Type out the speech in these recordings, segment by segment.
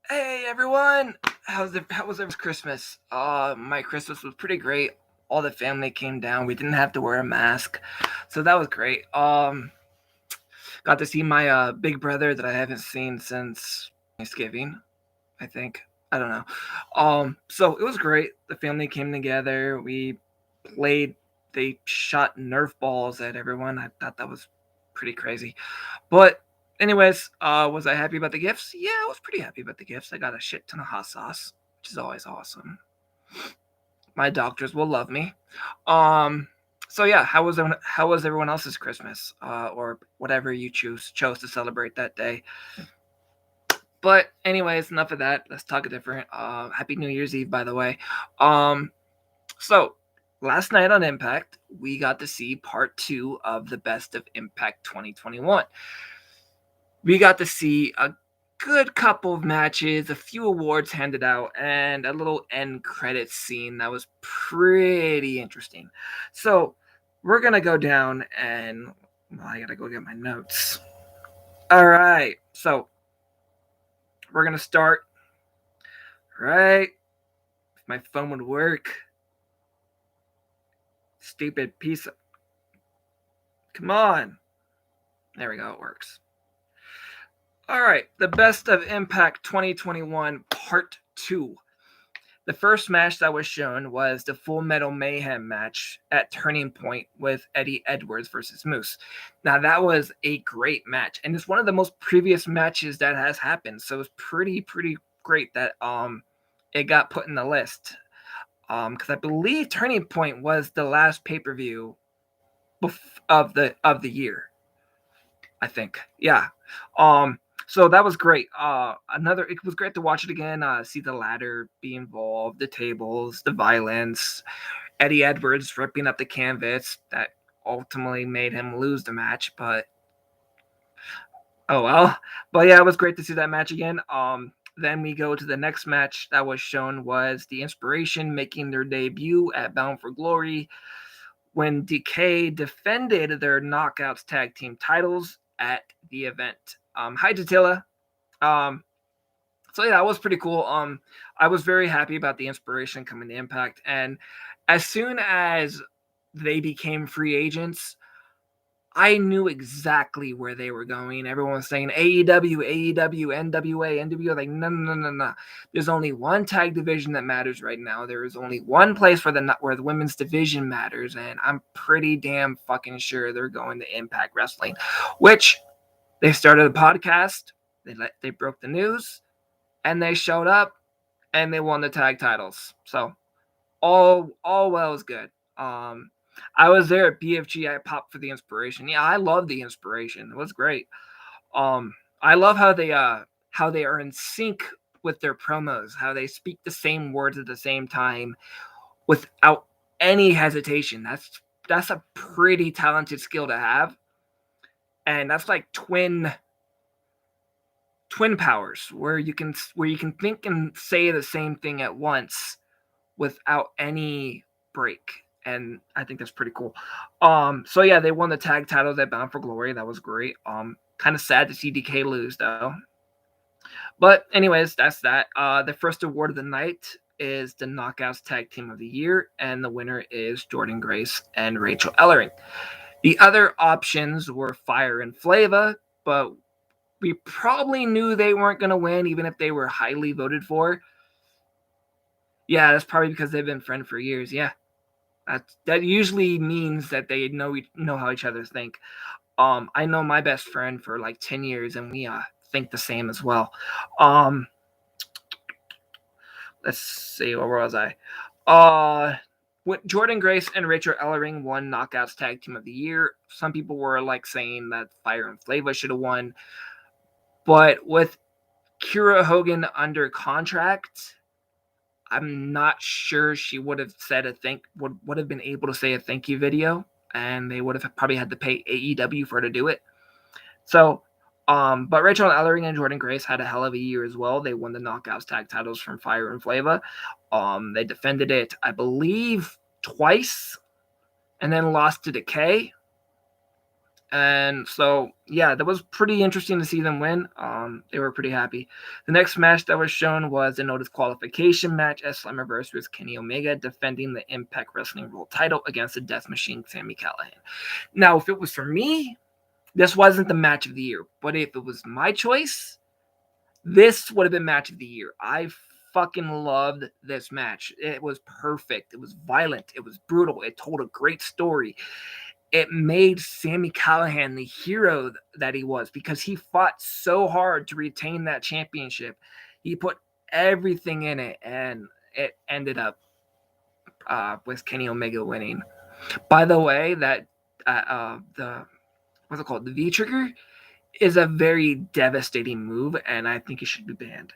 Hey everyone! How was everyone's Christmas? My Christmas was pretty great. All the family came down. We didn't have to wear a mask, so that was great. Got to see my big brother that I haven't seen since Thanksgiving, I think. I don't know. So it was great. The family came together. We played. They shot Nerf balls at everyone. I thought that was pretty crazy. But anyways, was I happy about the gifts? Yeah, I was pretty happy about the gifts. I got a shit ton of hot sauce, which is always awesome. My doctors will love me. Um, so yeah, how was everyone else's Christmas, or whatever you chose to celebrate that day? But anyways, enough of that. Let's talk a different. Happy New Year's Eve, by the way. Um, so last night on Impact, we got to see part 2 of the Best of Impact 2021. We got to see a good couple of matches, a few awards handed out, and a little end credits scene that was pretty interesting. So we're gonna go down and I gotta go get my notes. All right, so we're gonna start right. If my phone would work, stupid piece of. Come on. There we go. It works. All right, the Best of Impact 2021 Part 2. The first match that was shown was the Full Metal Mayhem match at Turning Point with Eddie Edwards versus Moose. Now, that was a great match, and it's one of the most previous matches that has happened, so it's pretty great that it got put in the list. Because I believe Turning Point was the last pay-per-view of the year. I think. Yeah. So that was great. It was great to watch it again, see the ladder be involved, the tables, the violence, Eddie Edwards ripping up the canvas that ultimately made him lose the match, but oh well. But yeah, it was great to see that match again. Then we go to the next match that was shown was the Inspiration making their debut at Bound for Glory when Decay defended their Knockouts tag team titles at the event. Hi, Datilla. So yeah, that was pretty cool. I was very happy about the Inspiration coming to Impact, and as soon as they became free agents, I knew exactly where they were going. Everyone was saying AEW, AEW, NWA, NWA. Like, no. There's only one tag division that matters right now. There is only one place where the women's division matters, and I'm pretty damn fucking sure they're going to Impact Wrestling. Which they started a podcast. They broke the news, and they showed up, and they won the tag titles. So all well is good. I was there at BFG. I popped for the Inspiration. Yeah, I love the Inspiration. It was great. I love how they are in sync with their promos, how they speak the same words at the same time without any hesitation. That's a pretty talented skill to have. And that's like twin powers where you can think and say the same thing at once without any break. And I think that's pretty cool. So yeah, they won the tag titles at Bound for Glory. That was great. Kind of sad to see DK lose though. But anyways, that's that. The first award of the night is the Knockouts Tag Team of the Year, and the winner is Jordynne Grace and Rachel Ellering. The other options were Fire and Flava, but we probably knew they weren't going to win, even if they were highly voted for. Yeah, that's probably because they've been friends for years. Yeah, that usually means that they know how each other think. I know my best friend for like 10 years, and we think the same as well. Let's see, where was I? Jordynne Grace and Rachel Ellering won Knockouts Tag Team of the Year. Some people were like saying that Fire and Flava should have won, but with Kiera Hogan under contract, I'm not sure she would have would have been able to say a thank you video, and they would have probably had to pay AEW for her to do it. So, but Rachel Ellering and Jordynne Grace had a hell of a year as well. They won the Knockouts tag titles from Fire and Flava. They defended it, I believe, twice, and then lost to Decay. And so, yeah, that was pretty interesting to see them win. They were pretty happy. The next match that was shown was a no disqualification match as Slammiversary was Kenny Omega defending the Impact Wrestling World title against the Death Machine, Sami Callihan. Now, if it was for me, this wasn't the match of the year. But if it was my choice, this would have been match of the year. I fucking loved this match. It was perfect. It was violent. It was brutal. It told a great story. It made Sami Callihan the hero that he was because he fought so hard to retain that championship. He put everything in it, and it ended up with Kenny Omega winning. By the way, that the what's it called? The V trigger is a very devastating move, and I think it should be banned.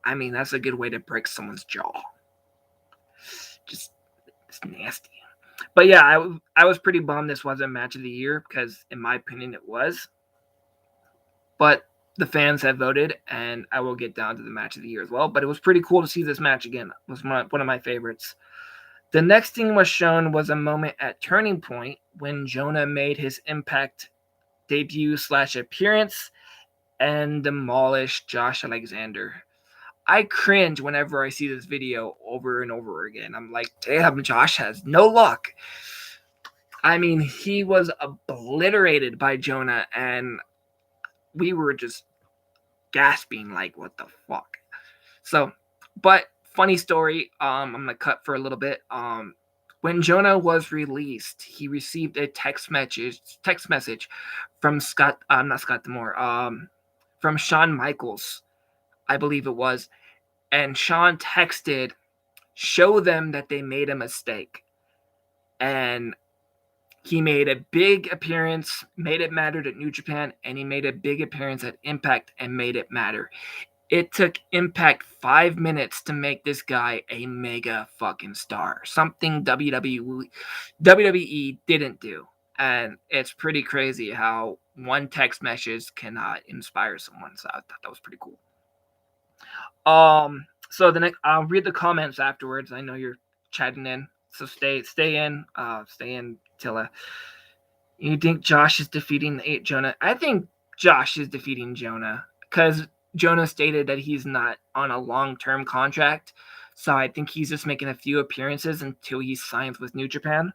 I mean, that's a good way to break someone's jaw. Just, it's nasty. But yeah, I was pretty bummed this wasn't match of the year because, in my opinion, it was. But the fans have voted, and I will get down to the match of the year as well. But it was pretty cool to see this match again. It was one of my favorites. The next thing was shown was a moment at Turning Point when Jonah made his Impact debut / appearance and demolished Josh Alexander. I cringe whenever I see this video over and over again. I'm like, damn, Josh has no luck. I mean, he was obliterated by Jonah, and we were just gasping like, what the fuck? So, but funny story, I'm going to cut for a little bit. When Jonah was released, he received a text message from not Scott D'Amore, from Shawn Michaels, I believe it was. And Shawn texted, show them that they made a mistake. And he made a big appearance, made it matter at New Japan, and he made a big appearance at Impact and made it matter. It took Impact 5 minutes to make this guy a mega fucking star. Something WWE didn't do. And it's pretty crazy how one text message cannot inspire someone. So I thought that was pretty cool. So the next, I'll read the comments afterwards. I know you're chatting in, so stay in till you think Josh is defeating Jonah. I think Josh is defeating Jonah because Jonah stated that he's not on a long-term contract, so I think he's just making a few appearances until he signs with New Japan.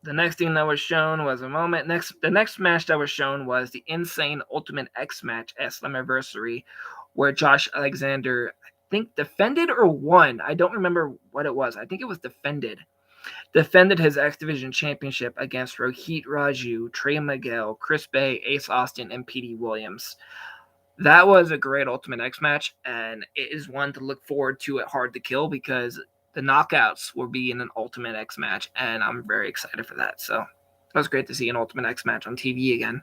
The next thing that was shown was the next match that was shown was the Insane Ultimate X match at Slammiversary, where Josh Alexander, I think, defended or won. I don't remember what it was. I think it was defended his X Division Championship against Rohit Raju, Trey Miguel, Chris Bay, Ace Austin, and Petey Williams. That was a great Ultimate X match, and it is one to look forward to at Hard to Kill because the knockouts will be in an Ultimate X match, and I'm very excited for that. So it was great to see an Ultimate X match on TV again.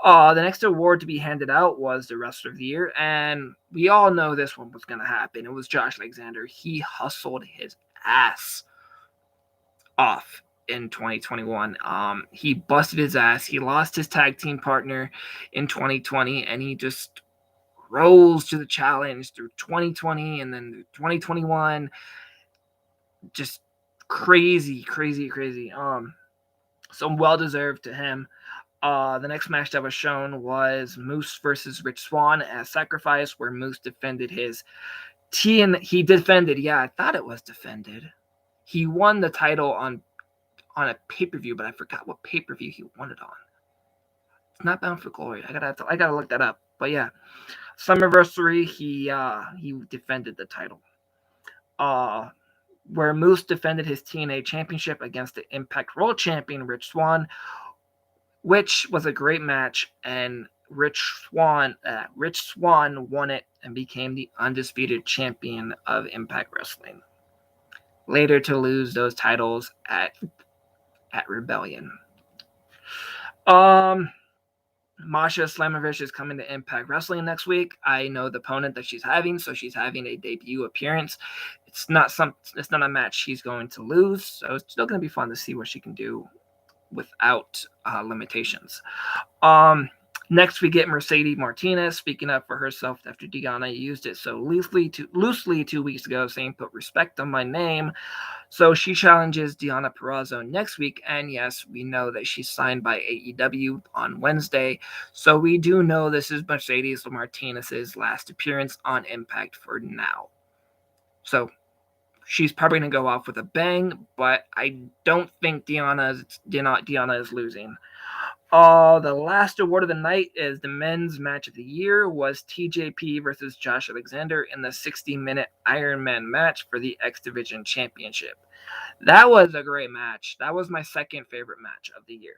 The next award to be handed out was the Wrestler of the Year, and we all know this one was going to happen. It was Josh Alexander. He hustled his ass off in 2021. He busted his ass. He lost his tag team partner in 2020, and he just rose to the challenge through 2020 and then 2021. Just crazy. So well deserved to him. The next match that was shown was Moose versus Rich Swan as Sacrifice, where Moose defended his he defended. Yeah, I thought it was defended. He won the title on a pay-per-view, but I forgot what pay-per-view he won it on. It's not Bound for Glory. I gotta look that up. But yeah, Slammiversary, he defended the title. Where Moose defended his TNA championship against the Impact World Champion Rich Swan, which was a great match, and Rich Swan won it and became the undisputed champion of Impact Wrestling. Later to lose those titles at Rebellion. Masha Slamovich is coming to Impact Wrestling next week. I know the opponent that she's having, so she's having a debut appearance. It's not a match she's going to lose, so it's still going to be fun to see what she can do without limitations. Next, we get Mercedes Martinez speaking up for herself after Deonna used it so loosely 2 weeks ago, saying, "Put respect on my name." So she challenges Deonna Purrazzo next week, and yes, we know that she's signed by AEW on Wednesday. So we do know this is Mercedes Martinez's last appearance on Impact for now. So she's probably going to go off with a bang, but I don't think Deonna is losing. The last award of the night is the men's match of the year was TJP versus Josh Alexander in the 60-minute Iron Man match for the X Division Championship. That was a great match. That was my second favorite match of the year.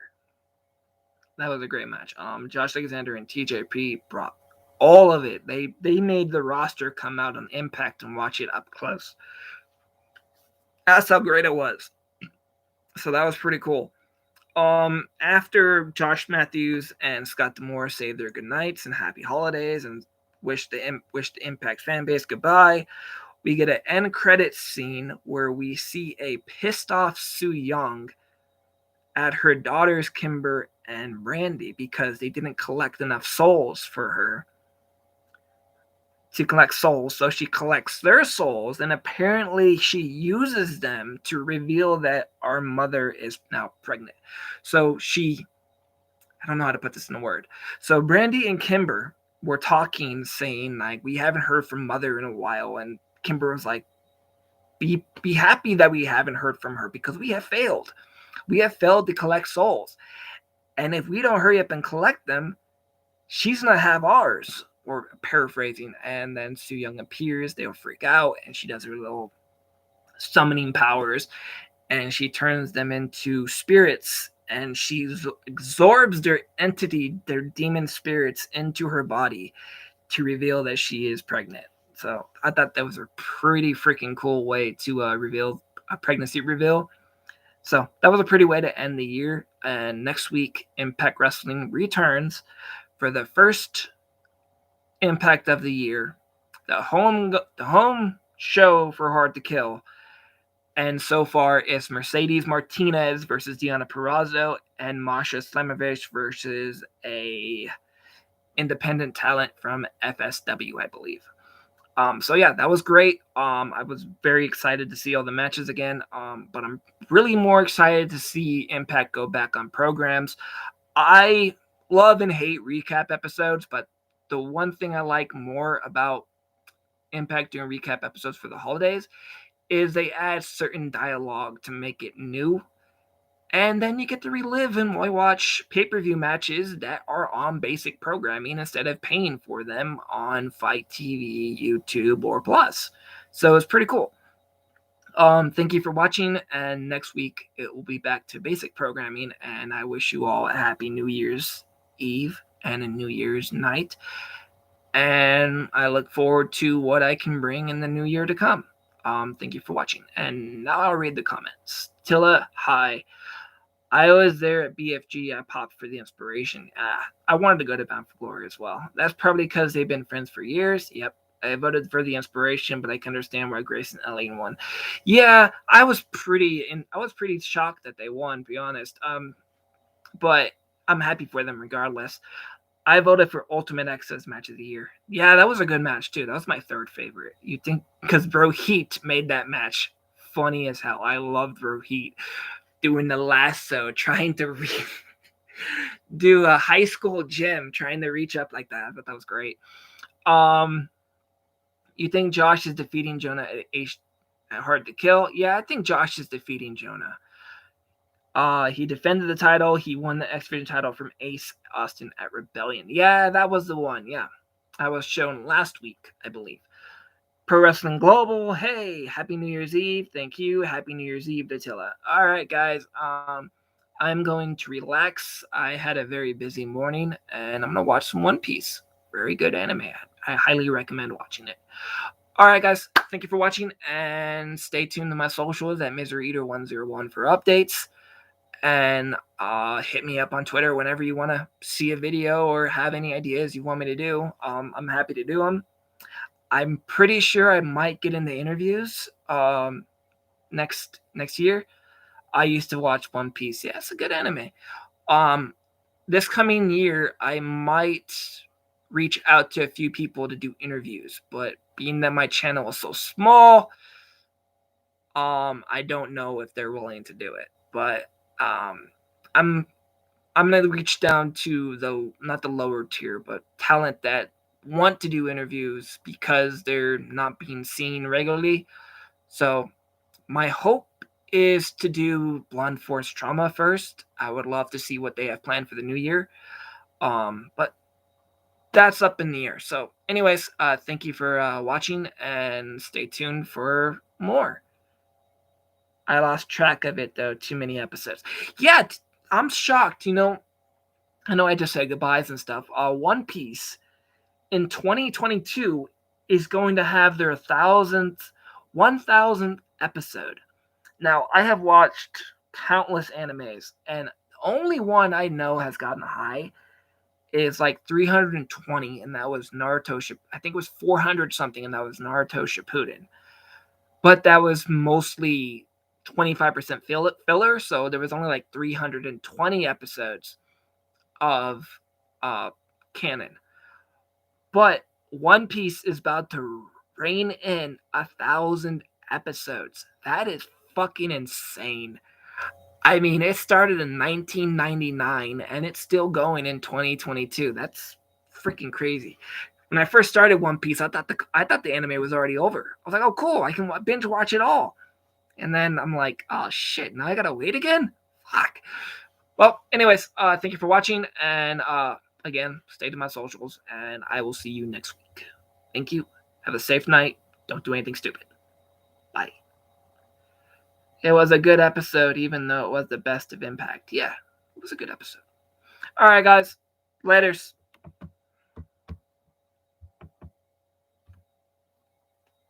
That was a great match. Josh Alexander and TJP brought all of it. They made the roster come out on Impact and watch it up close. That's how great it was. So that was pretty cool. After Josh Matthews and Scott D'Amore say their goodnights and happy holidays and wish the Impact fan base goodbye, we get an end credits scene where we see a pissed off Su Yung at her daughters Kimber and Brandy because they didn't collect enough souls for her to collect souls. So she collects their souls, and apparently she uses them to reveal that our mother is now pregnant. So I don't know how to put this in a word. So Brandy and Kimber were talking, saying, like, we haven't heard from mother in a while. And Kimber was like, be happy that we haven't heard from her because we have failed. We have failed to collect souls. And if we don't hurry up and collect them, she's going to have ours. Or paraphrasing. And then Su Yung appears. They'll freak out. And she does her little summoning powers. And she turns them into spirits. And she absorbs their entity, their demon spirits, into her body to reveal that she is pregnant. So I thought that was a pretty freaking cool way to reveal a pregnancy reveal. So that was a pretty way to end the year. And next week, Impact Wrestling returns for the first Impact of the year, the home show for Hard to Kill. And so far, it's Mercedes Martinez versus Deonna Purrazzo and Masha Slamovich versus a independent talent from FSW, I believe. So yeah, that was great. I was very excited to see all the matches again. But I'm really more excited to see Impact go back on programs. I love and hate recap episodes, but the one thing I like more about Impact doing recap episodes for the holidays is they add certain dialogue to make it new. And then you get to relive and watch pay-per-view matches that are on basic programming instead of paying for them on Fight TV, YouTube, or Plus. So it's pretty cool. Thank you for watching, and next week it will be back to basic programming, and I wish you all a happy New Year's Eve and a New Year's night. And I look forward to what I can bring in the new year to come. Thank you for watching. And now I'll read the comments. Tilla, hi. I was there at BFG. I popped for the inspiration. I wanted to go to Bound for Glory as well. That's probably because they've been friends for years. Yep. I voted for the inspiration, but I can understand why Grayson Elling won. Yeah, I was pretty shocked that they won, to be honest. But I'm happy for them regardless. I voted for Ultimate Access Match of the Year. Yeah, that was a good match, too. That was my third favorite. You think, because Bro Heat made that match funny as hell. I loved Bro Heat doing the lasso, trying to do a high school gym, trying to reach up like that. I thought that was great. You think Josh is defeating Jonah at Hard to Kill? Yeah, I think Josh is defeating Jonah. He defended the title. He won the X Division title from Ace Austin at Rebellion. Yeah, that was the one. Yeah. I was shown last week, I believe. Pro Wrestling Global. Hey, Happy New Year's Eve. Thank you. Happy New Year's Eve, Datilla. All right, guys. I'm going to relax. I had a very busy morning, and I'm going to watch some One Piece. Very good anime. I highly recommend watching it. All right, guys. Thank you for watching, and stay tuned to my socials at Misery Eater 101 for updates. And hit me up on Twitter whenever you want to see a video or have any ideas you want me to do. I'm happy to do them. I'm pretty sure I might get into interviews next year. I used to watch One Piece. Yeah, it's a good anime. this coming year, I might reach out to a few people to do interviews, but being that my channel is so small, I don't know if they're willing to do it. But I'm gonna reach down to the not the lower tier, but talent that want to do interviews because they're not being seen regularly. So my hope is to do Blunt Force Trauma first. I would love to see what they have planned for the new year. But that's up in the air. So, anyways, thank you for watching and stay tuned for more. I lost track of it though. Too many episodes. Yeah, I'm shocked. I know I just said goodbyes and stuff. One Piece in 2022 is going to have their 1,000th episode. Now, I have watched countless animes, and the only one I know has gotten high is like 320, and that was Naruto. I think it was 400 something, and that was Naruto Shippuden. But that was mostly 25% filler, so there was only like 320 episodes of canon. But One Piece is about to rein in 1,000 episodes. That is fucking insane. I mean, it started in 1999 and it's still going in 2022. That's freaking crazy. When I first started One Piece, I thought the anime was already over. I was like, "Oh, cool! I can binge watch it all." And then I'm like, "Oh shit! Now I gotta wait again." Fuck. Well, anyways, thank you for watching, and again, stay to my socials, and I will see you next week. Thank you. Have a safe night. Don't do anything stupid. Bye. It was a good episode, even though it was the best of Impact. Yeah, it was a good episode. All right, guys. Laters.